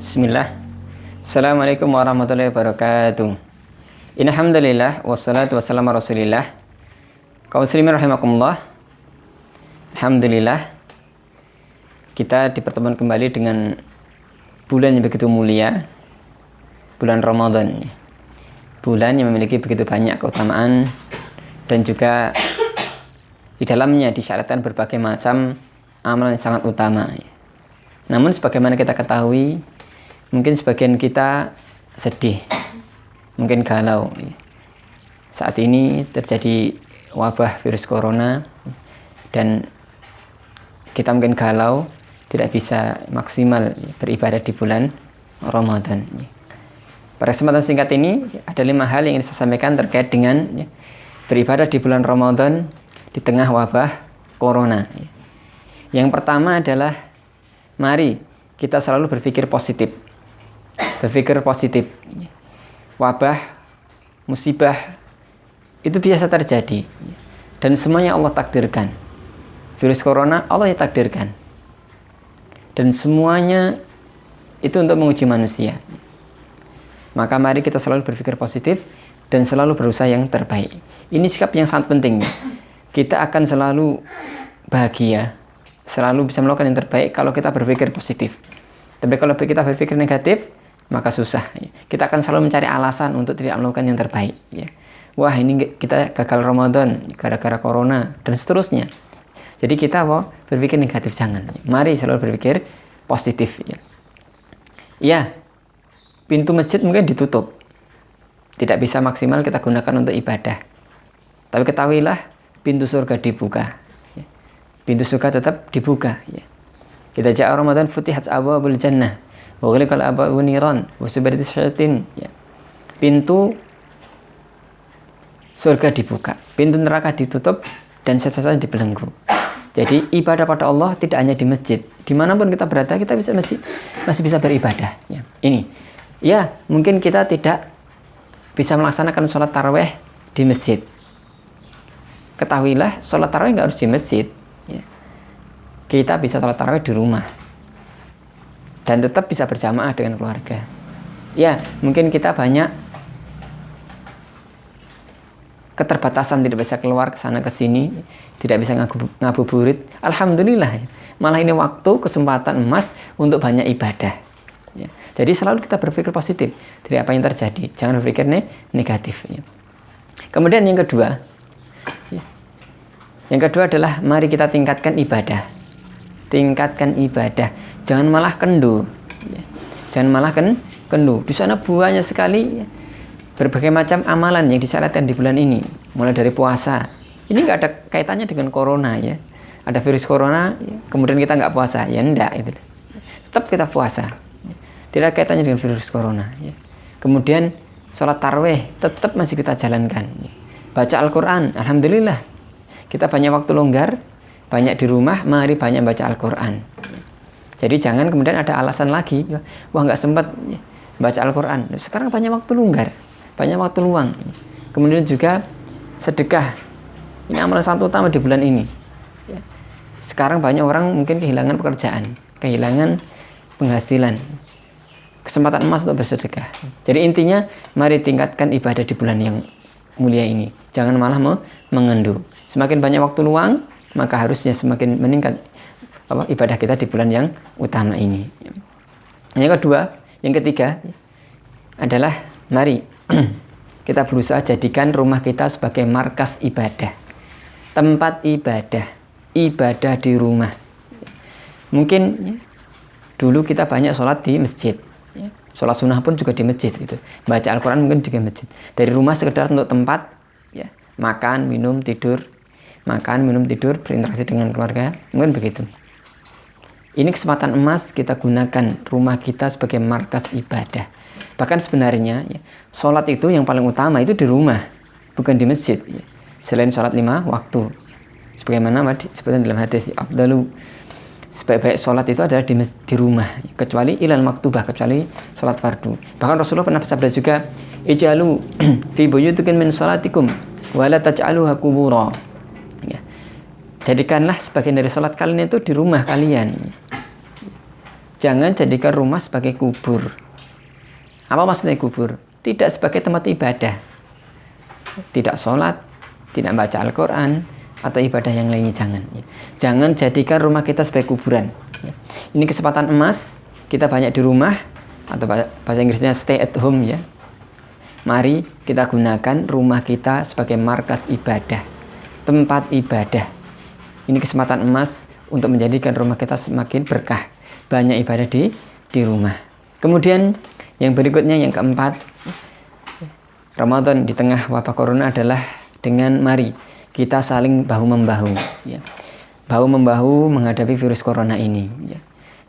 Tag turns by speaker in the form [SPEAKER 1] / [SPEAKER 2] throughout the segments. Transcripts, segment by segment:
[SPEAKER 1] Bismillah. Assalamualaikum warahmatullahi wabarakatuh. Innalhamdulillah wassalatu wassalamu ala Rasulillah. Kaum muslimin rahimakumullah. Alhamdulillah kita dipertemukan kembali dengan bulan yang begitu mulia, bulan Ramadan. Bulan yang memiliki begitu banyak keutamaan dan juga di dalamnya disyaratkan berbagai macam amalan yang sangat utama. Namun sebagaimana kita ketahui, mungkin sebagian kita sedih, mungkin galau. Saat ini terjadi wabah virus corona dan kita mungkin galau, tidak bisa maksimal beribadah di bulan Ramadan. Pada kesempatan singkat ini ada 5 hal yang ingin saya sampaikan terkait dengan beribadah di bulan Ramadan di tengah wabah corona. Yang pertama adalah mari kita selalu berpikir positif. Berpikir positif. Wabah, musibah itu biasa terjadi dan semuanya Allah takdirkan. Virus corona Allah yang takdirkan dan semuanya itu untuk menguji manusia. Maka mari kita selalu berpikir positif dan selalu berusaha yang terbaik. Ini sikap yang sangat penting. Kita akan selalu bahagia, selalu bisa melakukan yang terbaik kalau kita berpikir positif. Tapi kalau kita berpikir negatif, maka susah. Kita akan selalu mencari alasan untuk tidak melakukan yang terbaik. Wah, ini kita gagal Ramadan gara-gara corona dan seterusnya. Jadi kita berpikir negatif, jangan. Mari selalu berpikir positif. Ya, pintu masjid mungkin ditutup, tidak bisa maksimal kita gunakan untuk ibadah. Tapi ketahuilah, pintu surga dibuka. Pintu surga tetap dibuka. Kita ja'a Ramadan futihat abwabul jannah wa ghliqal abwabun niran wa subiratis syayatin. Pintu surga dibuka, pintu neraka ditutup dan setan dibelenggu. Jadi ibadah pada Allah tidak hanya di masjid, dimanapun kita berada kita masih bisa beribadah. Ini, mungkin kita tidak bisa melaksanakan sholat tarawih di masjid. Ketahuilah, sholat tarawih nggak harus di masjid. Kita bisa sholat tarawih di rumah dan tetap bisa berjamaah dengan keluarga. Mungkin kita banyak keterbatasan, tidak bisa keluar ke sana ke sini, tidak bisa ngabuburit. Alhamdulillah, malah ini waktu kesempatan emas untuk banyak ibadah. Jadi selalu kita berpikir positif dari apa yang terjadi, jangan berpikir negatif. Kemudian yang kedua adalah mari kita tingkatkan ibadah. Tingkatkan ibadah, jangan malah kendu. Jangan malah kendu. Di sana banyak sekali berbagai macam amalan yang disyaratkan di bulan ini, mulai dari puasa. Ini nggak ada kaitannya dengan corona ya. Ada virus corona, kemudian kita nggak puasa, enggak itu. Tetap kita puasa. Tidak ada kaitannya dengan virus corona. Kemudian sholat tarawih tetap masih kita jalankan. Baca Al-Quran, alhamdulillah. Kita banyak waktu longgar, banyak di rumah, mari banyak baca Al-Quran. Jadi jangan kemudian ada alasan lagi, wah nggak sempat baca Al-Quran. Sekarang banyak waktu longgar, banyak waktu luang. Kemudian juga sedekah. Ini amalan sangat utama di bulan ini. Sekarang banyak orang mungkin kehilangan pekerjaan, kehilangan penghasilan, kesempatan emas untuk bersedekah. Jadi intinya, mari tingkatkan ibadah di bulan yang mulia ini. Jangan malah mengendu. Semakin banyak waktu luang, maka harusnya semakin meningkat ibadah kita di bulan yang utama ini. Yang ketiga adalah mari kita berusaha jadikan rumah kita sebagai markas ibadah, tempat ibadah di rumah. Mungkin dulu kita banyak sholat di masjid, sholat sunnah pun juga di masjid gitu. Baca Al-Quran mungkin juga di masjid. Dari rumah sekedar untuk tempat makan, minum, tidur, berinteraksi dengan keluarga, mungkin begitu. Ini kesempatan emas kita gunakan rumah kita sebagai markas ibadah. Bahkan sebenarnya sholat itu yang paling utama itu di rumah, bukan di masjid. Selain sholat 5 waktu, sebagaimana disebutkan dalam hadis, afdalu, sebaik-baik sholat itu adalah di rumah, kecuali ilal maktubah, kecuali sholat fardu. Bahkan Rasulullah pernah bersabda juga, ijalu fi buyutikum min sholatikum wa la taj'aluha qubura. Jadikanlah sebagian dari sholat kalian itu di rumah kalian. Jangan jadikan rumah sebagai kubur. Apa maksudnya kubur? Tidak sebagai tempat ibadah. Tidak sholat, tidak baca Al-Quran, atau ibadah yang lainnya, jangan. Jangan jadikan rumah kita sebagai kuburan. Ini kesempatan emas, kita banyak di rumah, atau bahasa Inggrisnya stay at home ya. Mari kita gunakan rumah kita sebagai markas ibadah, tempat ibadah. Ini kesempatan emas untuk menjadikan rumah kita semakin berkah, banyak ibadah di rumah. Kemudian yang berikutnya, yang keempat, Ramadan di tengah wabah corona adalah dengan mari kita saling bahu-membahu ya. Bahu-membahu menghadapi virus corona ini ya.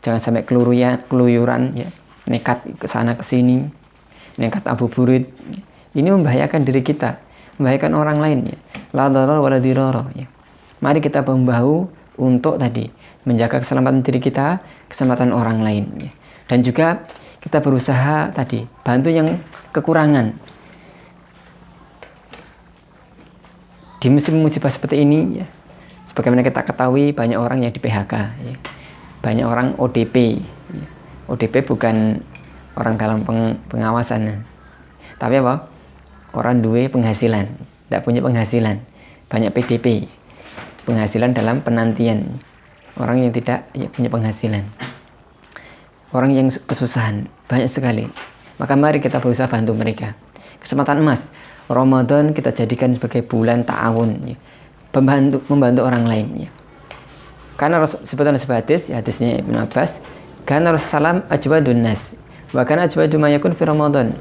[SPEAKER 1] Jangan sampai keluyuran ya, nekat ke sana ke sini, nekat abuburit. Ini membahayakan diri kita, membahayakan orang lain ya. La dharar wa la dirara ya. Mari kita bahu-membahu untuk tadi menjaga keselamatan diri kita, keselamatan orang lain ya. Dan juga kita berusaha tadi bantu yang kekurangan. Di musim musibah seperti ini ya, sebagaimana kita ketahui banyak orang yang di PHK ya. Banyak orang ODP ya. ODP bukan orang dalam pengawasan, tapi apa? Orang duwe penghasilan, tidak punya penghasilan. Banyak PDP, penghasilan dalam penantian. Orang yang tidak ya, punya penghasilan, orang yang kesusahan banyak sekali. Maka mari kita berusaha bantu mereka. Kesempatan emas Ramadan kita jadikan sebagai bulan ta'awun ya. Membantu orang lain ya. Karena sebetulnya hadis, hadisnya Ibnu Abbas, karena Rasulullah ajwadun nas wa kana ajwadu ma yakun fi Ramadan.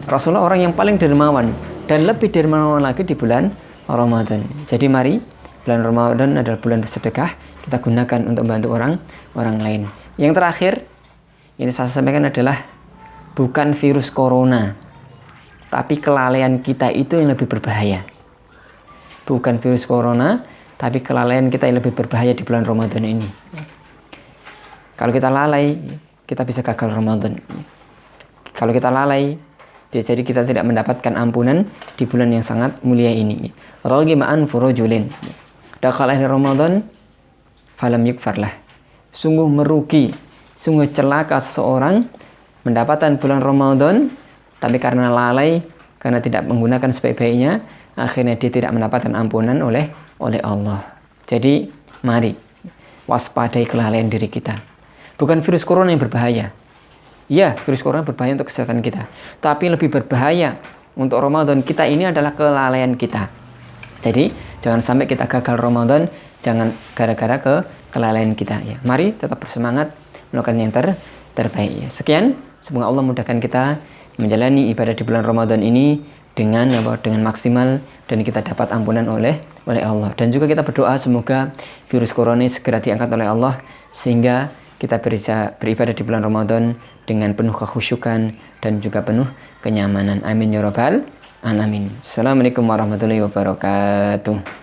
[SPEAKER 1] Rasulullah orang yang paling dermawan dan lebih dermawan lagi di bulan Ramadan. Jadi mari, bulan Ramadan adalah bulan bersedekah, kita gunakan untuk membantu orang lain. Yang terakhir ini saya sampaikan adalah bukan virus corona, tapi kelalaian kita itu yang lebih berbahaya. Bukan virus corona, tapi kelalaian kita yang lebih berbahaya di bulan Ramadan ini. Kalau kita lalai, kita bisa gagal Ramadan. Kalau kita lalai, jadi kita tidak mendapatkan ampunan di bulan yang sangat mulia ini. Ragima'an furujulin. Dakhala Ramadan, falam yukfarlah. Sungguh merugi, sungguh celaka seseorang mendapatkan bulan Ramadan, tapi karena lalai, karena tidak menggunakan sebaik-baiknya, akhirnya dia tidak mendapatkan ampunan oleh Allah. Jadi mari waspadai kelalaian diri kita. Bukan virus corona yang berbahaya. Ya, virus corona berbahaya untuk kesehatan kita, tapi lebih berbahaya untuk Ramadan kita ini adalah kelalaian kita. Jadi jangan sampai kita gagal Ramadan, jangan gara-gara kelalaian kita ya. Mari tetap bersemangat melakukan yang terbaik ya. Sekian, semoga Allah mudahkan kita menjalani ibadah di bulan Ramadan ini dengan maksimal dan kita dapat ampunan oleh Allah. Dan juga kita berdoa semoga virus corona segera diangkat oleh Allah sehingga kita bisa beribadah di bulan Ramadan dengan penuh kekhusyukan dan juga penuh kenyamanan. Amin ya rabbal alamin. Assalamualaikum warahmatullahi wabarakatuh.